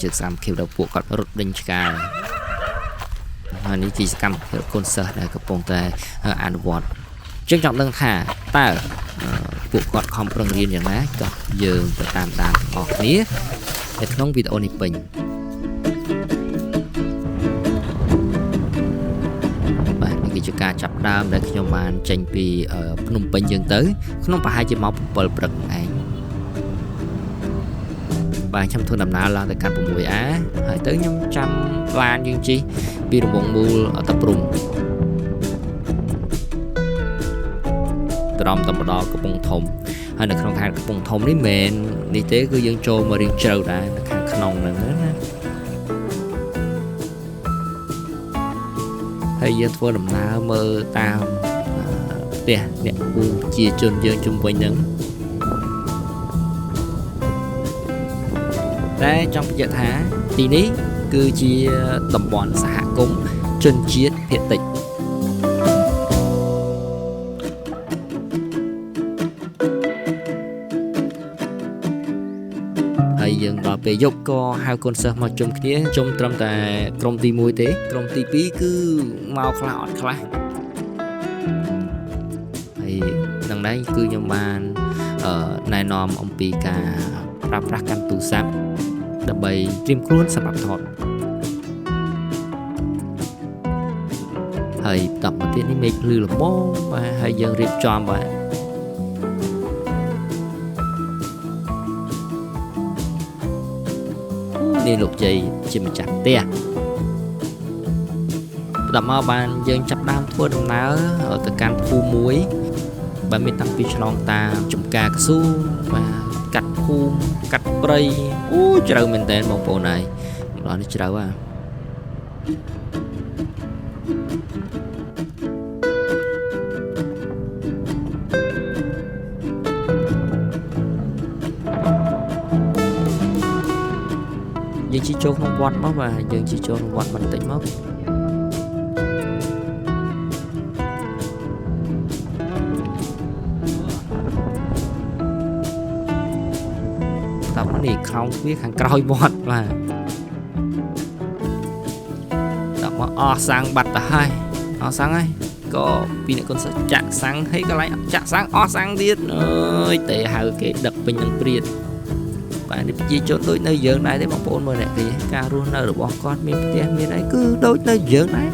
ជាសកម្មភាពដែលពួកគាត់រត់ដេញឆ្កែហើយនេះជាសកម្មភាពកូនសិស្សដែលកំពុងតែអនុវត្តចឹងចង់ដឹងថាតើពួកគាត់ខំប្រឹងរៀនយ៉ាងណាចុះយើងទៅតាមដានទាំងអស់គ្នានៅក្នុងវីដេអូនេះពេញបាទនេះគឺជាការចាប់ដើមដែលខ្ញុំបានចេញពីភ្នំពេញយើងទៅក្នុងប្រហែលជាម៉ោង7ព្រឹកឯងបាទខ្ញុំធ្វើដំណើរឡើងទៅកាន់ 6A ហើយទៅខ្ញុំចាំឡានយើងជិះពីរង្វង់មូលតាព្រំត្រមទៅដល់កំពង់ធំហើយនៅក្នុងខេត្តកំពង់ធំនេះមែននេះទេគឺយើងចូលមករៀងជ្រៅដែរនៅខាងក្នុងហ្នឹងណាហើយយើងធ្វើដំណើរមើលតាមផ្ទះអ្នកភូមិប្រជាជនយើងជុំវិញហ្នឹងតែចង់បញ្ជាក់ថាទីនេះគឺជាតំបន់សហគមន៍ជនជាតិភាគតិចហើយយើងដល់ពេលយប់ក៏ហៅកូនសិស្សមកជុំគ្នាជុំត្រឹមតែក្រុមទី1ទេក្រុមទី2គឺមកខ្លះអត់ខ្លះហើយនឹងដែរគឺខ្ញុំបានណែនាំអំពីការប្រើប្រាស់កាន់ទូរស័ព្ទដើម្បីត្រៀមខ្លួនសម្រាប់ថតហើយបន្តមកទៀតនេះមេឃភ្លឺល្មមបាទហើយយើងរៀបចំបាទនេះលោកជ័យជាម្ចាស់ផ្ទះបន្តមកបានយើងចាប់ដើមធ្វើដំណើរទៅកាន់ភូមិមួយបាទមានតាំងពីឆ្លងតាមចំការកស៊ូបាទកាត់ភូមិកាត់ព្រៃអូជ្រៅមែនតើបងប្អូនហើយម្ដងនេះជ្រៅហ่ะយើងជិះចូលក្នុងវត្តមកបាទយើងជិះចូលក្នុងវត្តបន្តិចមកតាមនេះខោងវាខាងក្រោយវត្តបាទដល់មកអស់សាំងបាត់ទៅហើយអស់សាំងហើយក៏ពីអ្នកកូនសិស្សចាក់សាំងហើយកន្លែងចាក់សាំងអស់សាំងទៀតអើយតែហៅគេដឹកពេញនឹងព្រាតបាទនេះប្រជាជនដូចនៅយើងដែរទេបងប្អូនមើលអ្នកគេការរស់នៅរបស់គាត់មានផ្ទះមានអីគឺដូចនៅយើងដែរ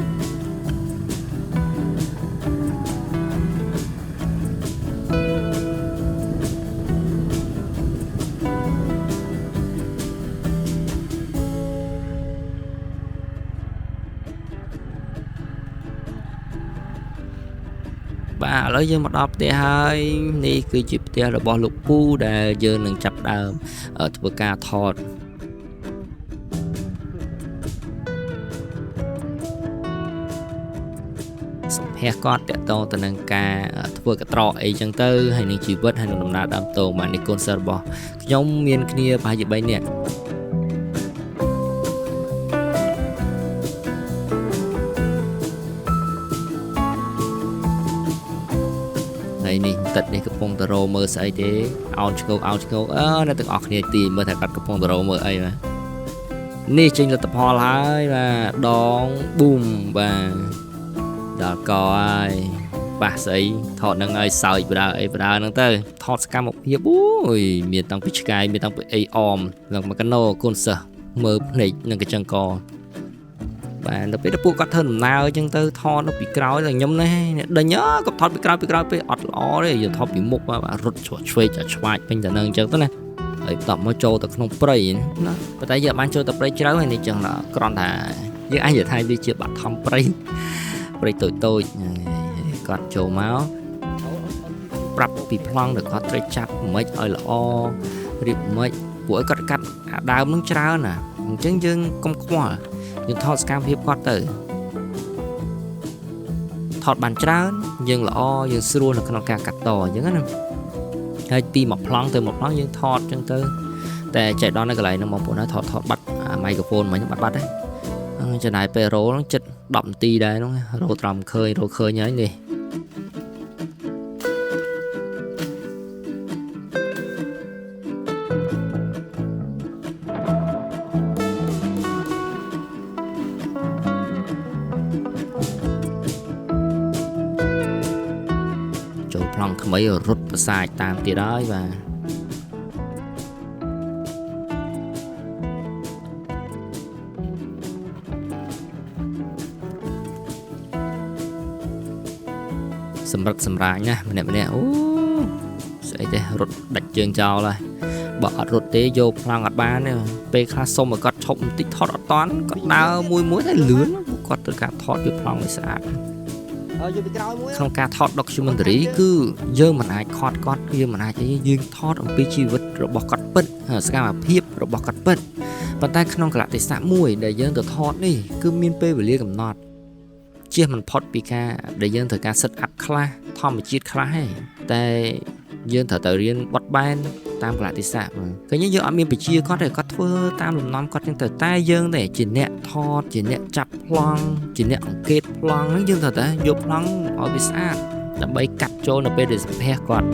បាទឥឡូវយើងមកដល់ផ្ទះហើយនេះគឺជាផ្ទះរបស់លោកពូដែលយើងនឹងចាប់ដើមធ្វើការថតសម្ភារគាត់តកតងទៅនឹងការធ្វើកត្រកអីចឹងទៅហើយនឹងជីវិតហើយនឹងដំណើរដើមតោបាទនេះកូនសិស្សរបស់ខ្ញុំមានគ្នាប្រហែលជា3នាក់ហើយនេះទឹកនេះកំពុងតែរោមើលស្អីទេអោនឆ្កោកអ្នកទាំងអស់គ្នាទីមើលថាគាត់កំពុងតែរោមើលអីបាទនេះចេញលទ្ធផលហើយបាទដងប៊ូមបាទដល់កហើយប៉ះស្អីថតនឹងឲ្យសើចបដើអីបដើហ្នឹងទៅថតសកម្មភាពអូយមានតាំងពីឆ្កែមានតាំងពីអីអមឡើងមកកណោកូនសិស្សមើលភ្នែកនឹងកញ្ចឹងកបាទដល់ពេលពួកគាត់ធ្វើដំណើរអញ្ចឹងទៅថតនៅពីក្រោយតែខ្ញុំនេះអ្នកដេញគាត់ថតពីក្រោយពេលអត់ល្អទេយើងថតពីមុខបាទរត់ឆ្វេងឆ្វាចពេញតែនឹងអញ្ចឹងទៅណាហើយបន្តមកចូលទៅក្នុងព្រៃណាប៉ុន្តែយើងបានចូលទៅព្រៃជ្រៅហើយនេះចឹងគ្រាន់តែយើងអាចនិយាយថាវាជាបឋមព្រៃតូចគាត់ចូលមកប្រាប់ពីប្លង់ដែលគាត់ត្រូវចាប់មិនឲ្យល្អរៀបមិនពួកឲ្យគាត់កាត់អាដើមនឹងច្រើនណាអញ្ចឹងយើងកុំខ្វល់យើងថតសកម្មភាពគាត់ទៅថតបានច្រើនយើងល្អយើងស្រួលនៅក្នុងការកាត់តអញ្ចឹងណាហើយពីមួយប្លង់ទៅមួយប្លង់យើងថតអញ្ចឹងទៅតែចែកដល់នៅកន្លែងហ្នឹងបងប្អូនណាថតបាត់មីក្រូហ្វូនមិញបាត់ហើយចំណាយពេលរ៉ូហ្នឹងចិត្ត10នាទីដែរហ្នឹងរ៉ូត្រង់ឃើញហើយនេះ ក្មេងរត់ប្រសាចតាមទៀតហើយបាទសម្រិតសម្រាញណាម្នាក់អូស្អីទេរត់ដាច់ជើងចោលហើយបើអត់រត់ទេយកប្លង់អត់បានទេពេលខ្លះសុំឲ្យគាត់ឈប់បន្តិចថតអត់តាន់គាត់ដើរមួយតែលឿនគាត់ត្រូវការថតយកប្លង់ឲ្យស្អាតយកពីក្រោយមួយក្នុងការថត documentary គឺយើងមិនអាចខត់គាត់យើងមិនអាចទេយើងថតអំពីជីវិតរបស់គាត់ពិតសកម្មភាពរបស់គាត់ពិតប៉ុន្តែក្នុងកលៈទេសៈមួយដែលយើងទៅថតនេះគឺមានពេលវេលាកំណត់ជៀសមិនផុតពីការដែលយើងត្រូវការ set up ខ្លះធម្មជាតិខ្លះឯងតែយើងត្រូវទៅរៀនបត់បែនតាមកលៈទេសៈឃើញយើងអត់មានបជាគាត់ទេគាត់ធ្វើតាមលំនាំគាត់ចឹងទៅតែយើងទេជាអ្នកថតជាអ្នកចាប់ប្លង់ជាអ្នកអង្កេតប្លង់ហ្នឹងយើងត្រូវតែយកប្លង់ឲ្យវាស្អាតដើម្បីកាត់ចូលនៅពេលដែលសម្ភាសគាត់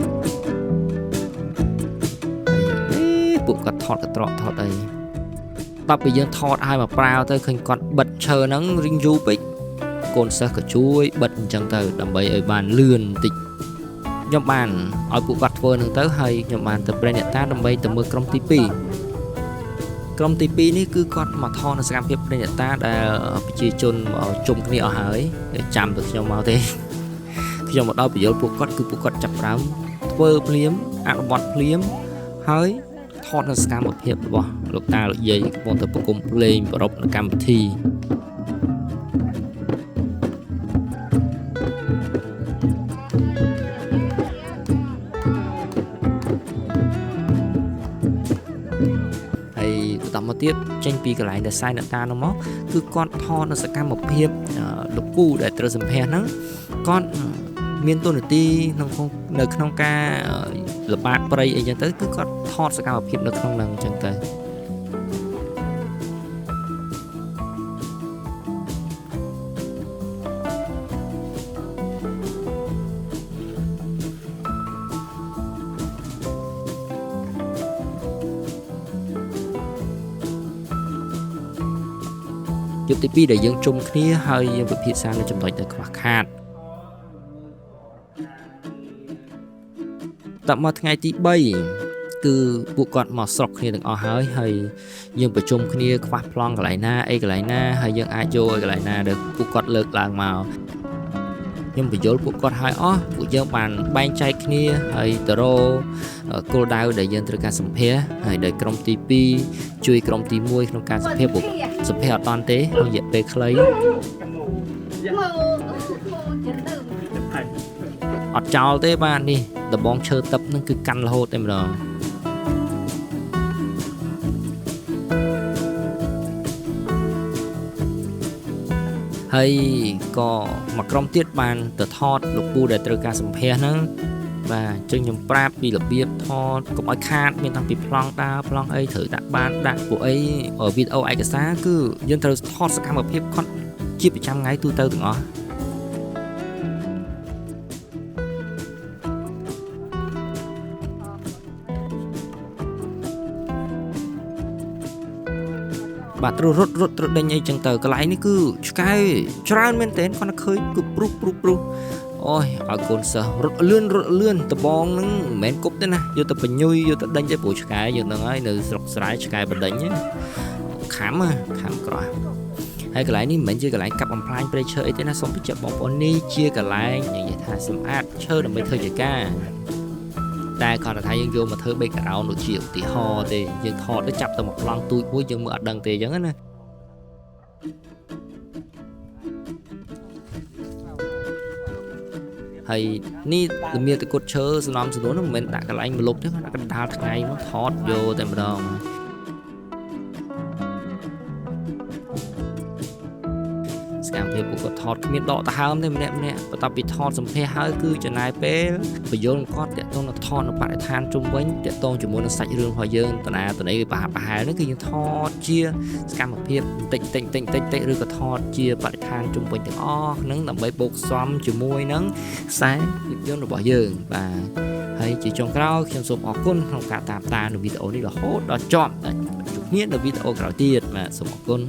ពួកគាត់ថតកត្រកថតអីតបពីយើងថតឲ្យមកប្រាវទៅឃើញគាត់បិទឈើហ្នឹងរៀងយូរពេកកូនសិស្សក៏ជួយបិទអញ្ចឹងទៅដើម្បីឲ្យបានលឿនបន្តិចខ្ញុំបានឲ្យពួកគាត់ធ្វើនឹងទៅហើយខ្ញុំបានទៅប្រេះអ្នកតាដើម្បីទៅមើលក្រុមទី2ក្រុមទី2នេះគឺគាត់មកថតនៅសកម្មភាពប្រេះអ្នកតាដែលប្រជាជនជុំគ្នាអស់ហើយចាំទៅខ្ញុំមកទេខ្ញុំមកដល់បញ្យលពួកគាត់គឺពួកគាត់ចាប់ផ្ដើមធ្វើភ្លាមអនុវត្តភ្លាមហើយថតនៅសកម្មភាពរបស់លោកតាលោកយាយកំពុងតែប្រគំភ្លេងប្រពនៅកម្មវិធីបន្តមកទៀតចេញពីកន្លែងដែលសាយអ្នកតានោះមកគឺគាត់ថតនៅសកម្មភាពលោកពូដែលត្រូវសម្ភាសហ្នឹងគាត់មានតួនាទីនៅក្នុងការល្បាតព្រៃអីចឹងទៅគឺគាត់ថតសកម្មភាពនៅក្នុងហ្នឹងចឹងទៅយុទ្ធទី2ដែលយើងជុំគ្នាហើយយើងពិភាក្សានៅចំណុចដែលខ្វះខាតតមកថ្ងៃទី3គឺពួកគាត់មកស្រុកគ្នាទាំងអស់ហើយយើងប្រជុំគ្នាខ្វះប្លង់កន្លែងណាអីកន្លែងណាហើយយើងអាចយកឲ្យកន្លែងណាដែលពួកគាត់លើកឡើងមកខ្ញុំបញ្យល់ពួកគាត់ឲ្យអស់ពួកយើងបានបែងចែកគ្នាហើយទៅរកគោលដៅដែលយើងត្រូវការសម្ភារហើយដែលក្រុមទី2ជួយក្រុមទី1ក្នុងការសម្ភារពួកសម្ភារអត់តាន់ទេរយៈពេលខ្លីអត់ចោលទេបាទនេះដបងឈើទឹកហ្នឹងគឺកាន់រហូតតែម្ដងហើយក៏មកក្រុមទៀតបានទៅថតលោកពូដែលត្រូវការសម្ភារហ្នឹងបាទចឹងខ្ញុំប្រាប់ពីរបៀបថតកុំឲ្យខាតមានតាំងពីប្លង់ដើរប្លង់អីត្រូវដាក់បានដាក់ពួកអីវីដេអូឯកសារគឺយើងត្រូវថតសកម្មភាពគាត់ជាប្រចាំថ្ងៃទូទៅទាំងអស់បាទរត់ដេញអីចឹងទៅកន្លែងនេះគឺឆ្កែច្រើនមែនទែនគាត់ឃើញគឺព្រុសអូយឲ្យកូនសិស្សរត់លឿនដបងហ្នឹងមិនមែនគប់ទេណាយកទៅបញ្ញុយយកទៅដេញទេព្រោះឆ្កែយើងហ្នឹងហើយនៅស្រុកស្រែឆ្កែបដិញខាំក្រោះហើយកន្លែងនេះមិនមែនជាកន្លែងកាប់បំផ្លាញព្រៃឈើអីទេណាសូមបញ្ជាក់បងប្អូននេះជាកន្លែងនិយាយថាសម្អាតឈើដើម្បីធ្វើជាការតែគាត់ថាយើងយកមកធ្វើ background ដូចជាឧទាហរណ៍ទេយើងថតទៅចាប់ទៅមកប្លង់ទូចមួយយើងមើលអត់ដឹងទេអញ្ចឹងណាហើយនេះលំនាតគុតឈើសំណំសំនួនមិនមែនដាក់កន្លែងម្លប់ទេគាត់ដាក់កណ្ដាលថ្ងៃមកថតយកតែម្ដងសកម្មភាពពួកគាត់ថតគ្មានដកដង្ហើមទេម្នាក់បន្ទាប់ពីថតសម្ភារហើយគឺចំណាយពេលបញ្យលគាត់តាក់ទងនឹងថតនៅបរិស្ថានជុំវិញតាក់ទងជាមួយនឹងសាច់រឿងរបស់យើងតានេះប្រហែលនេះគឺយើងថតជាសកម្មភាពតិចឬក៏ថតជាបរិស្ថានជុំវិញទាំងអស់ហ្នឹងដើម្បីបូកសំជាមួយនឹងខ្សែភាពយន្តរបស់យើងបាទហើយជាចុងក្រោយខ្ញុំសូមអរគុណក្នុងការតាមនៅវីដេអូនេះរហូតដល់ចប់ជួបគ្នានៅវីដេអូក្រោយទៀតបាទសូមអរគុណ